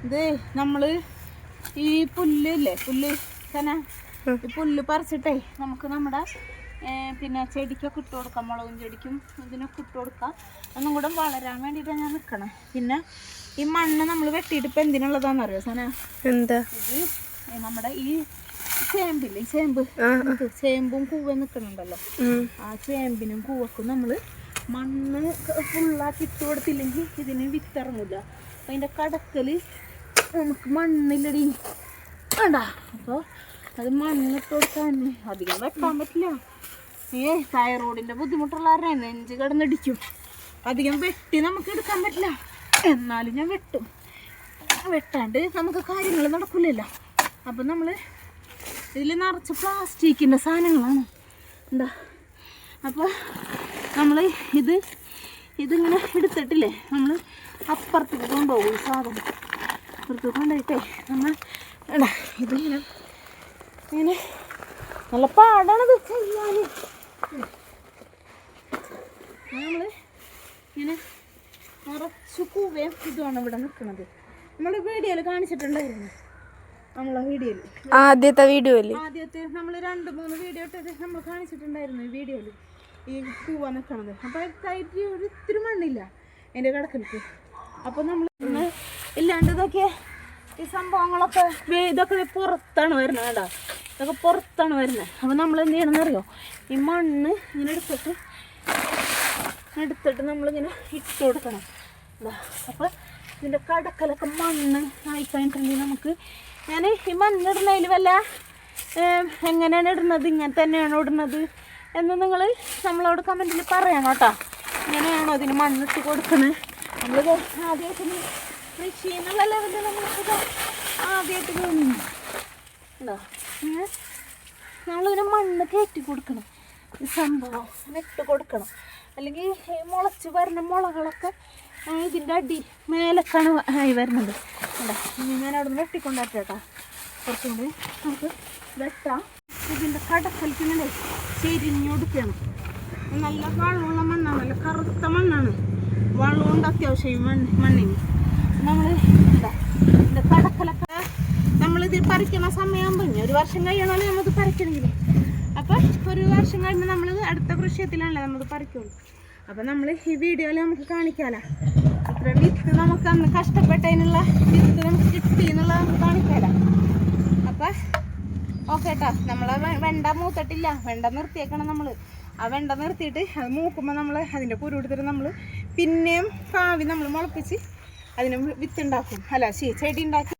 ഇത് നമ്മള് ഈ പുല്ലില്ലേ, പുല്ല് തന്നെ ഈ പുല്ല് പറിച്ചിട്ടേ നമുക്ക് നമ്മുടെ പിന്നെ ചെടിക്കൊക്കെ ഇട്ട് കൊടുക്കാം, മുളകും ചെടിക്കും ഇതിനൊക്കെ ഇട്ട് കൊടുക്കാം. ഒന്നും കൂടെ വളരാൻ വേണ്ടിയിട്ടാണ് ഞാൻ നിൽക്കണേ. പിന്നെ ഈ മണ്ണ് നമ്മൾ വെട്ടിയിട്ട് ഇപ്പം എന്തിനുള്ളതാണെന്നറിയോ സന? എന്താ ഇത്? നമ്മുടെ ഈ ചേമ്പില്ലേ, ഈ ചേമ്പും കൂവ നിൽക്കണുണ്ടല്ലോ, ആ ചേമ്പിനും കൂവക്കും നമ്മൾ മണ്ണ് ഫുള്ളാക്കി ഇട്ട് കൊടുത്തില്ലെങ്കിൽ ഇതിന് വിത്തിറങ്ങില്ല. അപ്പം അതിൻ്റെ കടക്കൽ നമുക്ക് മണ്ണില്ലടി വേണ്ട. അപ്പോൾ അത് മണ്ണിട്ട് കൊടുക്കാൻ അധികം വെട്ടാൻ പറ്റില്ല. തൈറോയിഡിൻ്റെ ബുദ്ധിമുട്ടുള്ളവരെ നെഞ്ച് കിടന്നടിക്കും. അധികം വെട്ടി നമുക്ക് എടുക്കാൻ പറ്റില്ല. എന്നാലും ഞാൻ വെട്ടും. വെട്ടാണ്ട് നമുക്ക് കാര്യങ്ങൾ നടക്കില്ലല്ലോ. അപ്പം നമ്മൾ ഇതിൽ നിറച്ച് പ്ലാസ്റ്റിക്കിൻ്റെ സാധനങ്ങളാണ് എന്താ. അപ്പോൾ നമ്മൾ ഇതിങ്ങനെ എടുത്തിട്ടില്ലേ, നമ്മൾ അപ്പുറത്തേക്ക് കൊണ്ടുപോകും. ഈ സാധനം അപ്പുറത്തേക്ക് കൊണ്ടുപോയിട്ടേ നമ്മൾ ഇതിങ്ങനെ ഇങ്ങനെ നല്ല പാടാണത് ചെയ്യാൻ. നമ്മൾ ഇങ്ങനെ നിറച്ച് കൂവയും ഇതുമാണ് ഇവിടെ നിൽക്കുന്നത്. നമ്മുടെ വീഡിയോയിൽ കാണിച്ചിട്ടുണ്ടായിരുന്നു. നമ്മളെ വീഡിയോയിൽ ആദ്യത്തെ നമ്മൾ 2-3 വീഡിയോ ഇട്ടത് നമ്മൾ കാണിച്ചിട്ടുണ്ടായിരുന്നു. ഈ വീഡിയോയിൽ ഈ പൂവ നിൽക്കണത്. അപ്പോൾ കയറ്റി ഒരു ഇത്തിരി മണ്ണില്ല എൻ്റെ കിടക്കലേക്ക്. അപ്പോൾ നമ്മൾ ഇല്ലാണ്ട് ഇതൊക്കെ ഈ സംഭവങ്ങളൊക്കെ ഇതൊക്കെ പുറത്താണ് വരുന്നത് കേട്ടോ. ഇതൊക്കെ പുറത്താണ് വരുന്നത്. അപ്പോൾ നമ്മൾ എന്ത് ചെയ്യണമെന്നറിയോ, ഈ മണ്ണ് ഇങ്ങനെ എടുത്തിട്ട് നമ്മളിങ്ങനെ ഇട്ട് കൊടുക്കണം. അപ്പോൾ ഇതിൻ്റെ കടക്കലൊക്കെ മണ്ണ് ആയിക്കഴിഞ്ഞിട്ടുണ്ടെങ്കിൽ നമുക്ക് ഞാൻ ഈ മണ്ണിടുന്നതിൽ വല്ല എങ്ങനെയാണ് ഇടുന്നത്, ഇങ്ങനെ തന്നെയാണോ ഇടുന്നത് എന്ന് നിങ്ങൾ നമ്മളോട് കമൻറ്റിൽ പറയണം കേട്ടോ. ഇങ്ങനെയാണോ ഇതിന് മണ്ണിട്ട് കൊടുക്കുന്നത്? നമ്മൾ ആദ്യമായിട്ട് കൃഷി എന്നുള്ള ലെവലിൽ നമ്മൾക്ക് ആദ്യമായിട്ട് തോന്നുന്നുണ്ടോ? നമ്മളിതിന് മണ്ണ് കയറ്റി കൊടുക്കണം. ഈ സംഭവം ഇട്ട് കൊടുക്കണം. അല്ലെങ്കിൽ മുളച്ച് വരുന്ന മുളകളൊക്കെ ഇതിൻ്റെ അടി മേലക്കാണ് ആയി വരുന്നത്. ഞാൻ അവിടെ നിന്ന് വെട്ടിക്കൊണ്ടാറ്റാ. കുറച്ചും കൂടി നമുക്ക് വെട്ടാം. ഇതിൻ്റെ കടക്കലേക്ക് ഇങ്ങനെ ചെരിഞ്ഞൊടുക്കണം. നല്ല വെള്ളമുള്ള മണ്ണാണ്, നല്ല കറുത്ത മണ്ണാണ്. വെള്ളമുണ്ട് അത്യാവശ്യം ഈ മണ്ണിന്. നമ്മൾ ഇതിൻ്റെ കടക്കലൊക്കെ നമ്മളിത് പറിക്കുന്ന സമയമാകുമ്പോൾ 1 വർഷം കഴിയണമല്ലോ നമ്മളിത് പറിക്കണമെങ്കിൽ. അപ്പം 1 വർഷം കഴിയുമ്പോൾ നമ്മൾ അടുത്ത കൃഷിയത്തിലാണല്ലോ നമ്മളിത് പറിക്കുള്ളൂ. അപ്പം നമ്മൾ ഈ വീഡിയോയിൽ നമുക്ക് കാണിക്കാമല്ലോ ഇത്ര വിത്ത് നമുക്ക് അന്ന് കഷ്ടപ്പെട്ടതിനുള്ള വിത്ത് നമുക്ക് കിട്ടി എന്നുള്ളത് നമുക്ക് കാണിക്കാമല്ലോ. അപ്പം ഓക്കെ കേട്ടോ. നമ്മളെ വെണ്ട മൂത്തിട്ടില്ല, വെണ്ട നിർത്തിയേക്കണം. നമ്മൾ ആ വെണ്ട നിർത്തിയിട്ട് അത് മൂക്കുമ്പോൾ നമ്മൾ അതിൻ്റെ കുരു എടുത്തിട്ട് നമ്മൾ പിന്നെയും കാവി നമ്മൾ മുളപ്പിച്ച് അതിന് വിത്തുണ്ടാക്കും, അല്ല ചെടി ഉണ്ടാക്കി.